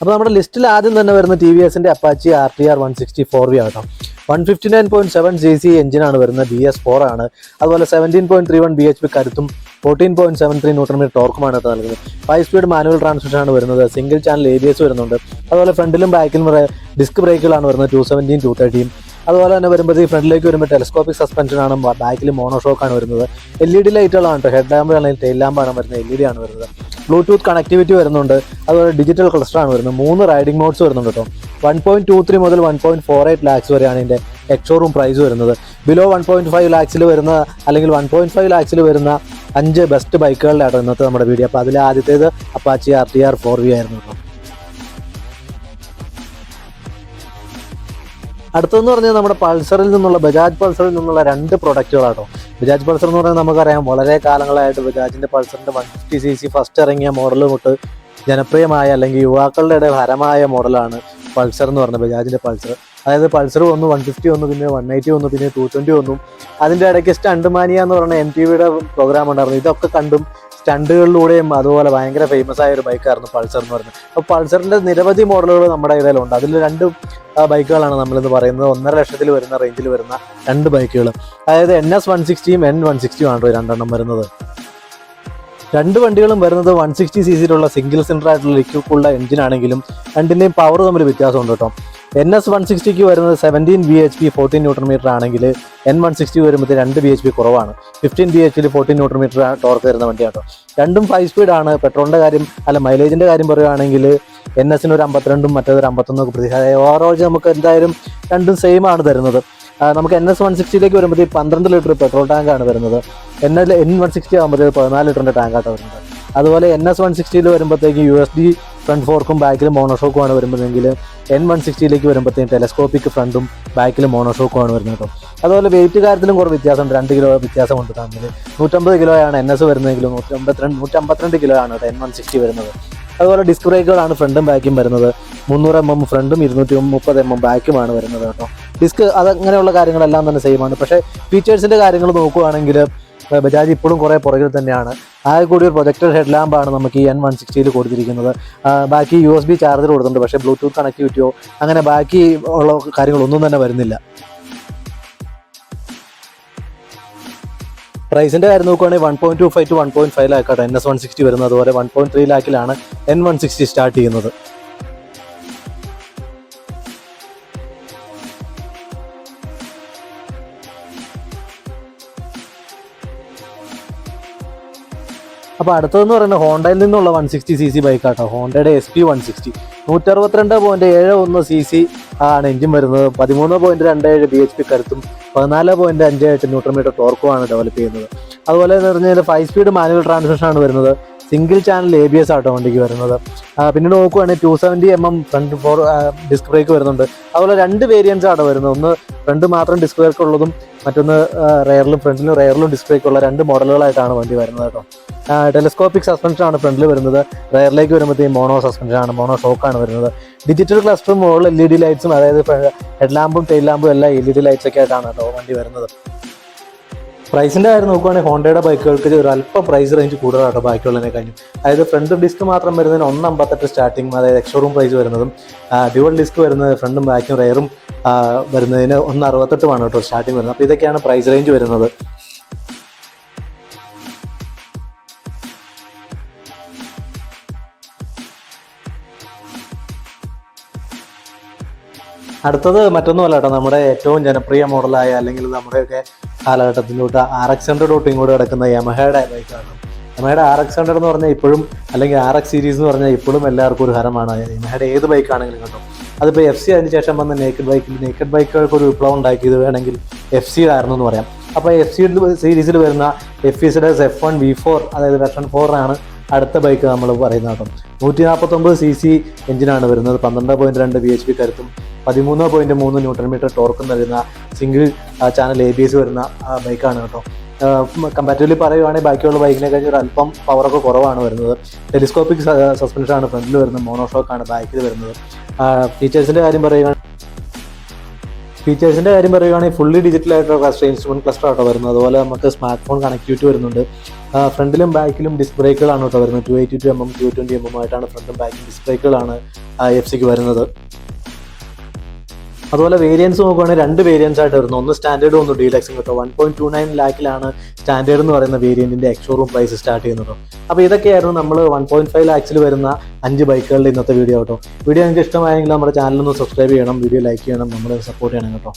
അപ്പോൾ നമ്മുടെ ലിസ്റ്റിൽ ആദ്യം തന്നെ വരുന്ന ടി വി എസിൻ്റെ അപ്പാച്ചി RTR 160 4V ആട്ടോ. 159.7 cc എഞ്ചിനാണ് വരുന്നത്, BS4 ആണ്. അതുപോലെ 17.31 bhp കരുത്തും 14.73 Nm ടോർക്കുമാണ് ഇത് നൽകുന്നത്. 5 സ്പീഡ് മാനുവൽ ട്രാൻസ്മിഷൻ ആണ് വരുന്നത്. സിംഗിൾ ചാനൽ ABS വരുന്നുണ്ട്. അതുപോലെ ഫ്രണ്ടിലും ബാക്കിലും ഡിസ്ക് ബ്രേക്കുകളാണ് വരുന്നത്, 217 230. അതുപോലെ തന്നെ വരുമ്പോഴത്തേക്ക് ഫ്രണ്ടിലേക്ക് വരുമ്പോൾ ടെലസ്കോപ്പിക് സസ്പെൻഷനാണ്, ബാക്കിൽ മോണോഷോക്കാണ് വരുന്നത്. LED ലൈറ്റുകളാണ് കേട്ടോ, ഹെഡ് ലാമ്പ് അല്ലെങ്കിൽ ടെയിൽ ലാമ്പാണ് വരുന്നത്, LED ആണ് വരുന്നത്. ബ്ലൂടൂത്ത് കണക്ടിവിറ്റി വരുന്നുണ്ട്. അതുപോലെ ഡിജിറ്റൽ ക്ലസ്റ്ററാണ് വരുന്നത്. 3 റൈഡിംഗ് മോഡ്സ് വരുന്നുണ്ട് കേട്ടോ. 1.23 മുതൽ 1.48 ലാക്സ് വരെയാണ് ഇതിൻ്റെ എക്സ്ഷോറൂം പ്രൈസ് വരുന്നത്. ബിലോ 1.5 ലാക്സിൽ വരുന്ന അല്ലെങ്കിൽ 1.5 ലാക്സിൽ വരുന്ന 5 ബെസ്റ്റ് ബൈക്കുകളുടെ ആട്ടോ ഇന്നത്തെ നമ്മുടെ വീഡിയോ. അപ്പോൾ അതിൽ ആദ്യത്തേത് അപ്പാച്ചി RTR 4V ആയിരുന്നു കേട്ടോ. അടുത്തെന്ന് പറഞ്ഞാൽ നമ്മുടെ പൾസറിൽ നിന്നുള്ള ബജാജ് പൾസറിൽ നിന്നുള്ള 2 പ്രൊഡക്റ്റുകളാട്ടോ. ബജാജ് പൾസർ എന്ന് പറഞ്ഞാൽ നമുക്കറിയാം, വളരെ കാലങ്ങളായിട്ട് ബജാജിൻ്റെ പൾസറിൻ്റെ 150 cc ഫസ്റ്റ് ഇറങ്ങിയ മോഡൽ തൊട്ട് ജനപ്രിയമായ അല്ലെങ്കിൽ യുവാക്കളുടെ ഇടയിൽ ഹരമായ മോഡലാണ് പൾസർ എന്ന് പറഞ്ഞത്, ബജാജിൻ്റെ പൾസർ. അതായത് പൾസർ വന്നു, 150 വന്നു, പിന്നെ 180 വന്നു, പിന്നെ 220 വന്നു. അതിൻ്റെ ഇടയ്ക്ക് സ്റ്റണ്ട് മാനിയ എന്ന് പറഞ്ഞ MTVയുടെ പ്രോഗ്രാം ഉണ്ടായിരുന്നു. ഇതൊക്കെ കണ്ടും സ്റ്റണ്ടുകളിലൂടെയും അതുപോലെ ഭയങ്കര ഫേമസ് ആയ ഒരു ബൈക്കായിരുന്നു പൾസർ എന്ന് പറയുന്നത്. അപ്പോൾ പൾസറിൻ്റെ നിരവധി മോഡലുകൾ നമ്മുടെ ഇടയിലുണ്ട്. അതിൽ 2 ബൈക്കുകളാണ് നമ്മളിന്ന് പറയുന്നത്. 1.5 ലക്ഷത്തിൽ വരുന്ന റേഞ്ചിൽ വരുന്ന 2 ബൈക്കുകൾ. അതായത് NS 160യും N160യും ആണ് രണ്ടെണ്ണം വരുന്നത്. 2 വണ്ടികളും വരുന്നത് 160 cc സിംഗിൾ സിലിണ്ടർ ആയിട്ടുള്ള ലിക്വിഡ് കൂൾഡ് എഞ്ചിനാണെങ്കിലും രണ്ടിൻ്റെയും പവർ തമ്മിൽ വ്യത്യാസമുണ്ട് കേട്ടോ. NS 160ക്ക് വരുന്നത് 17 bhp 14 Nm ആണെങ്കിൽ N160 വരുമ്പോൾ 2 bhp കുറവാണ്. 15 bhp 14 Nm ടോർക്ക് വരുന്ന വണ്ടിയാട്ടോ. രണ്ടും 5 സ്പീഡാണ്. പെട്രോളിൻ്റെ കാര്യം മൈലേജിൻ്റെ കാര്യം പറയുകയാണെങ്കിൽ NSന് ഒരു 52 മറ്റേതൊരു 51 പ്രതീക്ഷ. ഓവറോൾ നമുക്ക് എന്തായാലും രണ്ടും സെയിം ആണ് തരുന്നത്. നമുക്ക് NS 160ലേക്ക് വരുമ്പോൾ 12 ലിറ്റർ പെട്രോൾ ടാങ്കാണ് വരുന്നത്. N160 ആകുമ്പോൾ 14 ലിറ്ററിൻ്റെ ടാങ്കാട്ടോ വരുന്നത്. അതുപോലെ NS 160യിൽ വരുമ്പോഴത്തേക്ക് USD ഫ്രണ്ട് ഫോർക്കും ബാക്കിലും മോണോഷോക്കുമാണ് വരുമ്പോഴെങ്കിൽ N160യിലേക്ക് വരുമ്പോഴത്തേക്കും ടെലസ്കോപ്പിക് ഫ്രണ്ടും ബാക്കിലും മോണോഷോക്കുമാണ് വരുന്നത് കേട്ടോ. അതുപോലെ വെയിറ്റ് കാര്യത്തിലും കുറേ വ്യത്യാസമുണ്ട്, 2 കിലോ വ്യത്യാസമുണ്ട് തമ്മിൽ. 150 കിലോയാണ് NS വരുന്നതെങ്കിലും 152 കിലോ ആണ് കേട്ടോ N160 വരുന്നത്. അതുപോലെ ഡിസ്ക് ബ്രേക്കുകളാണ് ഫ്രണ്ടും ബാക്കും വരുന്നത്. 300 mm ഫ്രണ്ടും 230 mm ബാക്കുമാണ് വരുന്നത് കേട്ടോ. ഡിസ്ക് അതങ്ങനെയുള്ള കാര്യങ്ങളെല്ലാം തന്നെ സെയിം ആണ്. പക്ഷേ ഫീച്ചേഴ്സിൻ്റെ കാര്യങ്ങൾ നോക്കുകയാണെങ്കിൽ ബജാജ് ഇപ്പോഴും കുറേ പുറകിൽ തന്നെയാണ്. ആകെ കൂടി ഒരു പ്രൊജക്ടഡ് ഹെഡ് ലാമ്പാണ് നമുക്ക് ഈ N160യിൽ കൊടുത്തിരിക്കുന്നത്. ബാക്കി USB ചാർജർ കൊടുത്തിട്ടുണ്ട്, പക്ഷേ ബ്ലൂടൂത്ത് കണക്ടിവിറ്റിയോ അങ്ങനെ ബാക്കി ഉള്ള കാര്യങ്ങളൊന്നും തന്നെ വരുന്നില്ല. പ്രൈസിൻ്റെ കാര്യം നോക്കുകയാണെങ്കിൽ 1.25 to 1.5 ലാക്കാട്ടോ NS 160 വരുന്നത്. അതുപോലെ 1.3 ലാക്കിലാണ് N160 സ്റ്റാർട്ട് ചെയ്യുന്നത്. അപ്പോൾ അടുത്തതെന്ന് പറയുന്നത് ഹോണ്ടയിൽ നിന്നുള്ള 160 cc ബൈക്കാട്ടോ. ഹോണ്ടയുടെ SP 160 162.71 cc ആണ് എഞ്ചിൻ വരുന്നത്. 13.27 bhp കരുത്തും 14.58 Nm ടോർക്കുമാണ് ഡെവലപ്പ് ചെയ്യുന്നത്. അതുപോലെ എന്ന് പറഞ്ഞാൽ 5 സ്പീഡ് മാനുവൽ ട്രാൻസ്മിഷൻ ആണ് വരുന്നത്. സിംഗിൾ ചാനൽ ABS ആട്ടോ വണ്ടിക്ക് വരുന്നത്. പിന്നീട് നോക്കുകയാണെങ്കിൽ 270 mm ഫ്രണ്ട് ഡിസ്ക് ബ്രേക്ക് വരുന്നുണ്ട്. അതുപോലെ 2 വേരിയൻസ് ആണ് വരുന്നത്. ഒന്ന് ഫ്രണ്ട് മാത്രം ഡിസ്ക് ബ്രേക്ക് ഉള്ളതും മറ്റൊന്ന് ഫ്രണ്ടിലും റെയറിലും ഡിസ്ക് ബ്രേക്ക് ഉള്ള 2 മോഡലുകളായിട്ടാണ് വണ്ടി വരുന്നത് കേട്ടോ. ടെലസ്കോപ്പിക് സസ്പെൻഷനാണ് ഫ്രണ്ടിൽ വരുന്നത്. റെയറിലേക്ക് വരുമ്പോഴത്തേക്കും മോണോ സസ്പെൻഷനാണ്, മോണോ ഷോക്കാണ് വരുന്നത്. ഡിജിറ്റൽ ക്ലസ്റ്ററും മുകളിൽ LED ലൈറ്റ്സും, അതായത് ഹെഡ് ലാമ്പും ടെയിൽ ലാമ്പും എല്ലാം LED ലൈറ്റ്സ് ഒക്കെ ആയിട്ടാണ് കേട്ടോ വണ്ടി വരുന്നത്. പ്രൈസിൻ്റെ കാര്യം നോക്കുകയാണെങ്കിൽ ഹോണ്ടയുടെ ബൈക്കുകൾക്ക് ഒരു അല്പം പ്രൈസ് റേഞ്ച് കൂടുതലാട്ടോ ബാക്കിയുള്ളതിനെ കഴിഞ്ഞു. അതായത് ഫ്രണ്ട് ഡിസ്ക് മാത്രം വരുന്നതിന് 158 സ്റ്റാർട്ടിങ്, അതായത് എക്സ്ഷോറൂം പ്രൈസ് വരുന്നതും ഡ്യുവൽ ഡിസ്ക് വരുന്നത് ഫ്രണ്ടും ബാക്കും റെയറും വരുന്നതിന് 168 കേട്ടോ സ്റ്റാർട്ടിങ് വരുന്നത്. അപ്പോൾ ഇതൊക്കെയാണ് പ്രൈസ് റേഞ്ച് വരുന്നത്. അടുത്തത് മറ്റൊന്നുമല്ല കേട്ടോ, നമ്മുടെ ഏറ്റവും ജനപ്രിയ മോഡലായ അല്ലെങ്കിൽ നമ്മുടെയൊക്കെ കാലഘട്ടത്തിലോട്ട് RX100 ഇങ്ങോട്ട് കിടക്കുന്ന യമഹയുടെ ബൈക്കാണ്. യമഹയുടെ RX100 എന്ന് പറഞ്ഞാൽ ഇപ്പോഴും, അല്ലെങ്കിൽ RX സീരീസ് എന്ന് പറഞ്ഞാൽ ഇപ്പോഴും എല്ലാവർക്കും ഒരു ഹരമാണ്. യമഹയുടെ ഏത് ബൈക്കാണെങ്കിലും കേട്ടോ. അതിപ്പോൾ FC അതിന് ശേഷം വന്ന നേക്കഡ് ബൈക്കുകൾക്ക് ഒരു വിപ്ലവം ഉണ്ടാക്കിയത് വേണമെങ്കിൽ FC ആയിരുന്നു എന്ന് പറയാം. അപ്പോൾ FC സീരീസിൽ വരുന്ന FEZS F1 V4, അതായത് വെർഷൻ 4 ആണ് അടുത്ത ബൈക്ക് നമ്മൾ പറയുന്നത് കേട്ടോ. 149 cc എഞ്ചിനാണ് വരുന്നത്. 12.2 bhp കരുത്തും 13.3 Nm ടോർക്കും നൽകുന്ന സിംഗിൾ ചാനൽ ABS വരുന്ന ബൈക്കാണ് കേട്ടോ. കമ്പാരിറ്റീവ്ലി പറയുവാണെങ്കിൽ ബാക്കിയുള്ള ബൈക്കിനെ കഴിഞ്ഞ് ഒരു അല്പം പവറൊക്കെ കുറവാണ് വരുന്നത്. ടെലിസ്കോപ്പിക് സസ്പെൻഷനാണ് ഫ്രണ്ടിൽ വരുന്നത്, മോണോഷോക്കാണ് ബാക്കിൽ വരുന്നത്. ഫീച്ചേഴ്സിൻ്റെ കാര്യം പറയുകയാണെങ്കിൽ ഫുള്ളി ഡിജിറ്റൽ ആയിട്ടുള്ള ക്ലസ്റ്റർ, ഇൻസ്ട്രുമെന്റ് ക്ലസ്റ്റർ ആട്ടോ വരുന്നത്. അതുപോലെ നമുക്ക് സ്മാർട്ട് ഫോൺ കണക്ടിവിറ്റി വരുന്നുണ്ട്. ഫ്രണ്ടിലും ബാക്കിലും ഡിസ്ക് ബ്രേക്കുകളാണ് കേട്ടോ വരുന്നത്. 282 mm 220 mm ആയിട്ടാണ് ഫ്രണ്ടും ബാക്കും ഡിസ്ക് ബ്രേക്കുകളാണ് FC വരുന്നത്. അതുപോലെ വേരിയൻസ് നോക്കുകയാണെങ്കിൽ 2 വേരിയൻസ് ആയിട്ട് വരുന്നു. ഒന്ന് സ്റ്റാൻഡേർഡും ഒന്ന് ഡീലക്സും കേട്ടോ. 1.29 ലാഖിലാണ് സ്റ്റാൻഡേർഡ് എന്ന് പറയുന്ന വേരിയന്റിന്റെ എക്സ്ഷോറൂം പ്രൈസ് സ്റ്റാർട്ട് ചെയ്യുന്നത്. അപ്പോൾ ഇതൊക്കെയായിരുന്നു നമ്മൾ 1.5 ലാക്സിൽ വരുന്ന 5 ബൈക്കുകളുടെ ഇന്നത്തെ വീഡിയോ കേട്ടോ. വീഡിയോ നിങ്ങൾക്ക് ഇഷ്ടമായെങ്കിൽ നമ്മുടെ ചാനലൊന്ന് സബ്സ്ക്രൈബ് ചെയ്യണം, വീഡിയോ ലൈക്ക് ചെയ്യണം, നമ്മളെ സപ്പോർട്ട് ചെയ്യണം കേട്ടോ.